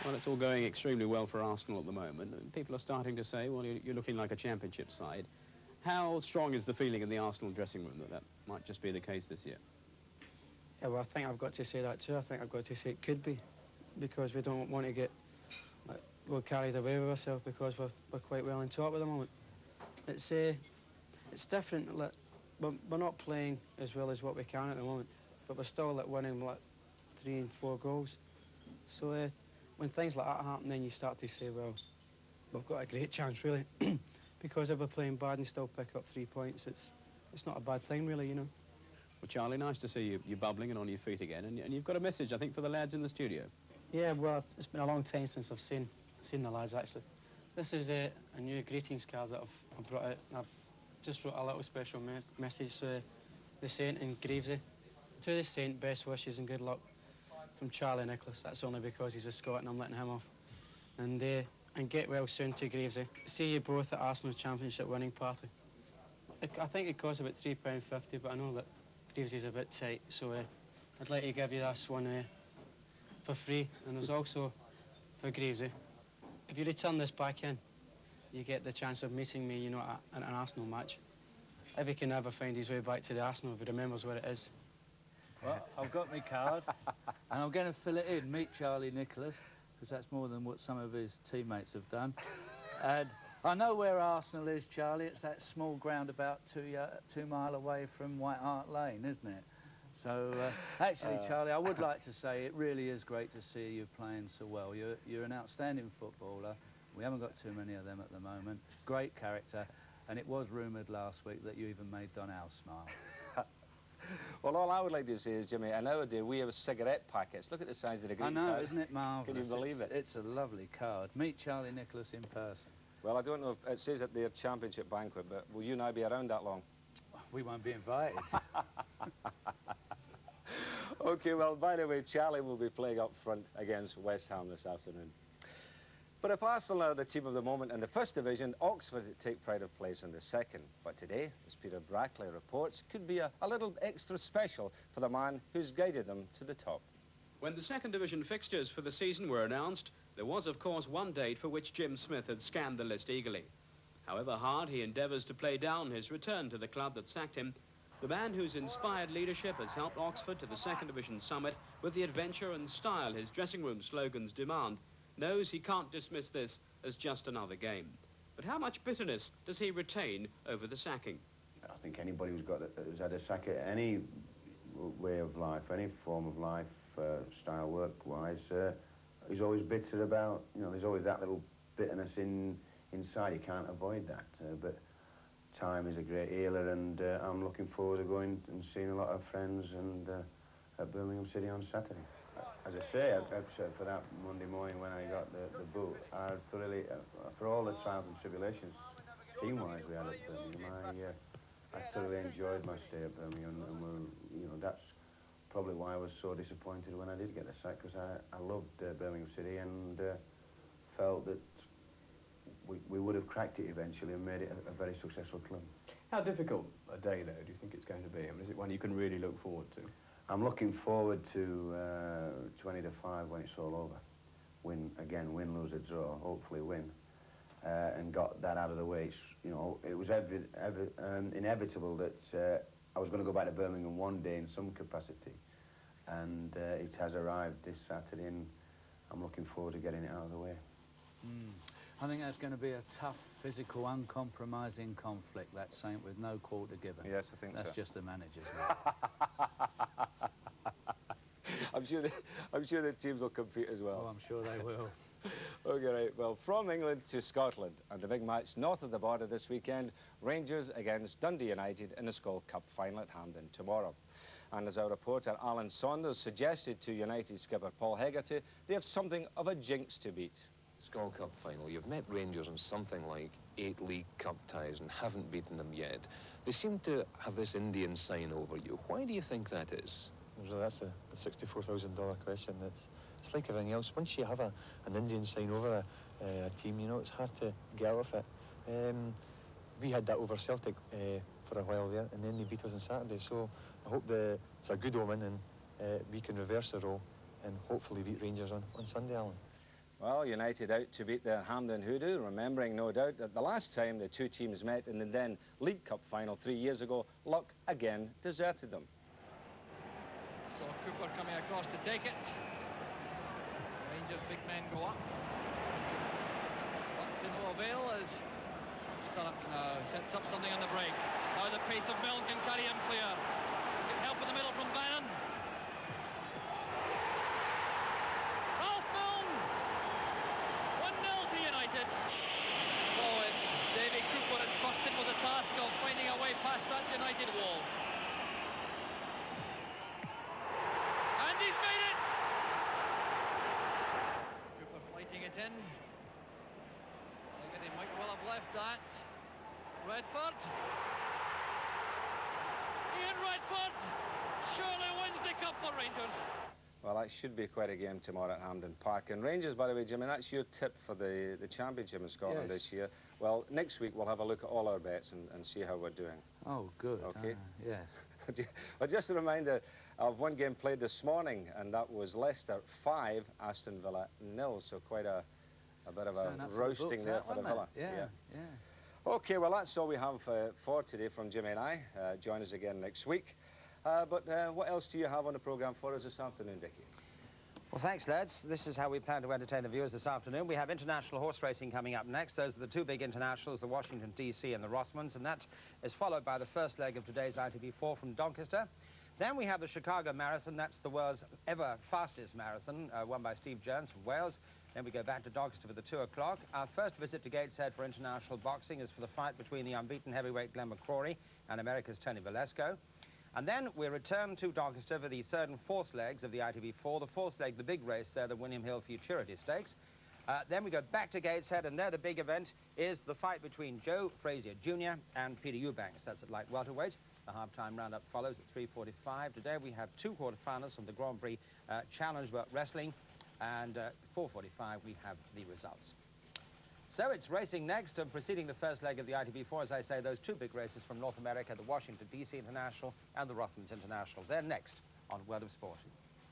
Well, it's all going extremely well for Arsenal at the moment. And people are starting to say, well, you're looking like a championship side. How strong is the feeling in the Arsenal dressing room that that might just be the case this year? Yeah, well, I think I've got to say that too. I think I've got to say it could be, because we don't want to get go carried away with ourselves, because we're quite well on top at the moment. It's different. Like, we're not playing as well as what we can at the moment, but we're still winning 3 and 4 goals. So when things like that happen, then you start to say, well, we've got a great chance, really. Because if we're playing bad and still pick up 3 points, it's not a bad thing, really, you know. Well, Charlie, nice to see you bubbling and on your feet again. And you've got a message, I think, for the lads in the studio. Yeah, well, it's been a long time since I've seen the lads, actually. This is a new greetings card that I've brought out. I've just wrote a little special message to the Saint and Greavsie. To the Saint, best wishes and good luck from Charlie Nicholas. That's only because he's a Scot and I'm letting him off. And get well soon to Greavsie. See you both at Arsenal's Championship winning party. I think it costs about £3.50, but I know that Greavsie's a bit tight, so I'd like to give you this one for free. And there's also, for Greavsie, if you return this back in, you get the chance of meeting me, you know, at an Arsenal match. If he can ever find his way back to the Arsenal, if he remembers where it is. Well, I've got my card, and I'm going to fill it in, meet Charlie Nicholas, because that's more than what some of his teammates have done. And I know where Arsenal is, Charlie. It's that small ground about 2 mile away from White Hart Lane, isn't it? So, actually, Charlie, I would like to say it really is great to see you playing so well. You're an outstanding footballer. We haven't got too many of them at the moment. Great character. And it was rumoured last week that you even made Donnell smile. Well, all I would like to say is, Jimmy, nowadays we have cigarette packets. Look at the size of the green I know, card. isn't it marvellous? Can you believe it? It's a lovely card. Meet Charlie Nicholas in person. Well, I don't know if it says at their championship banquet, but will you and I be around that long? We won't be invited. OK, well, by the way, Charlie will be playing up front against West Ham this afternoon. But if Arsenal are the team of the moment in the first division, Oxford take pride of place in the second. But today, as Peter Brackley reports, could be a little extra special for the man who's guided them to the top. When the second division fixtures for the season were announced, there was, of course, one date for which Jim Smith had scanned the list eagerly. However hard he endeavours to play down his return to the club that sacked him, the man whose inspired leadership has helped Oxford to the second division summit with the adventure and style his dressing room slogans demand, knows he can't dismiss this as just another game. But how much bitterness does he retain over the sacking? I think anybody who's had a sack at any way of life, any form of life, style work-wise, is always bitter about, you know, there's always that little bitterness inside. You can't avoid that. But time is a great healer, and I'm looking forward to going and seeing a lot of friends and at Birmingham City on Saturday. As I say, for that Monday morning when I got the boot, I thoroughly, for all the trials and tribulations, team-wise we had at Birmingham, I thoroughly enjoyed my stay at Birmingham, and you know, that's probably why I was so disappointed when I did get the sack, because I loved Birmingham City and felt that we would have cracked it eventually and made it a very successful club. How difficult a day, though, do you think it's going to be? I mean, is it one you can really look forward to? I'm looking forward to 20 to 5 when it's all over. Win, lose or draw, hopefully win. And got that out of the way. You know, it was inevitable that I was going to go back to Birmingham one day in some capacity. And it has arrived this Saturday, and I'm looking forward to getting it out of the way. I think that's going to be a tough, physical, uncompromising conflict, that Saint, with no quarter given. Yes, I think so. That's just the manager's. I'm sure the teams will compete as well. Oh, I'm sure they will. OK, right. Well, from England to Scotland, and the big match north of the border this weekend, Rangers against Dundee United in the Skull Cup final at Hampden tomorrow. And as our reporter Alan Saunders suggested to United skipper Paul Hegarty, they have something of a jinx to beat. Skull Cup final. You've met Rangers in something like 8 League Cup ties and haven't beaten them yet. They seem to have this Indian sign over you. Why do you think that is? Well, that's a $64,000 question. It's like everything else. Once you have an Indian sign over a team, you know, it's hard to get out of it. We had that over Celtic for a while there, and then they beat us on Saturday. So I hope it's a good omen, and we can reverse the role and hopefully beat Rangers on Sunday, Alan. Well, United out to beat their Hampden Hoodoo, remembering no doubt that the last time the two teams met in the then League Cup final 3 years ago, luck again deserted them. So Cooper coming across to take it. Rangers big men go up. But to no avail as Sturrock now sets up something on the break. Now the pace of Milne can carry him clear. He's got help in the middle from Bannon. Ralph Milne! 1-0 to United. So it's Davy Cooper entrusted with the task of finding a way past that United wall. And he's made it! Cooper fighting it in. He might well have left that. Redford. Ian Redford surely wins the cup for Rangers. Well, that should be quite a game tomorrow at Hampden Park. And Rangers, by the way, Jimmy, that's your tip for the championship in Scotland this year. Well, next week we'll have a look at all our bets and see how we're doing. Oh, good. Okay. Yes. Well, just a reminder of one game played this morning, and that was Leicester 5, Aston Villa 0. So quite a bit of a roasting there for the Villa. Yeah. OK, well, that's all we have for today from Jimmy and I. Join us again next week. But what else do you have on the programme for us this afternoon, Dickie? Well, thanks, lads. This is how we plan to entertain the viewers this afternoon. We have international horse racing coming up next. Those are the two big internationals, the Washington, D.C. and the Rothmans, and that is followed by the first leg of today's ITV4 from Doncaster. Then we have the Chicago Marathon. That's the world's ever fastest marathon, won by Steve Jones from Wales. Then we go back to Doncaster for the 2 o'clock. Our first visit to Gateshead for international boxing is for the fight between the unbeaten heavyweight Glenn McCrory and America's Tony Valesco. And then we return to Doncaster for the third and fourth legs of the ITV4. The fourth leg, the big race there, the William Hill Futurity Stakes. Then we go back to Gateshead, and there the big event is the fight between Joe Frazier Jr. and Peter Eubanks. That's at light welterweight. The half-time roundup follows at 3:45. Today we have two quarterfinals from the Grand Prix Challenge Wrestling, and at 4:45 we have the results. So it's racing next, and preceding the first leg of the ITV4, as I say, those two big races from North America, the Washington, D.C. International and the Rothmans International. They're next on World of Sport.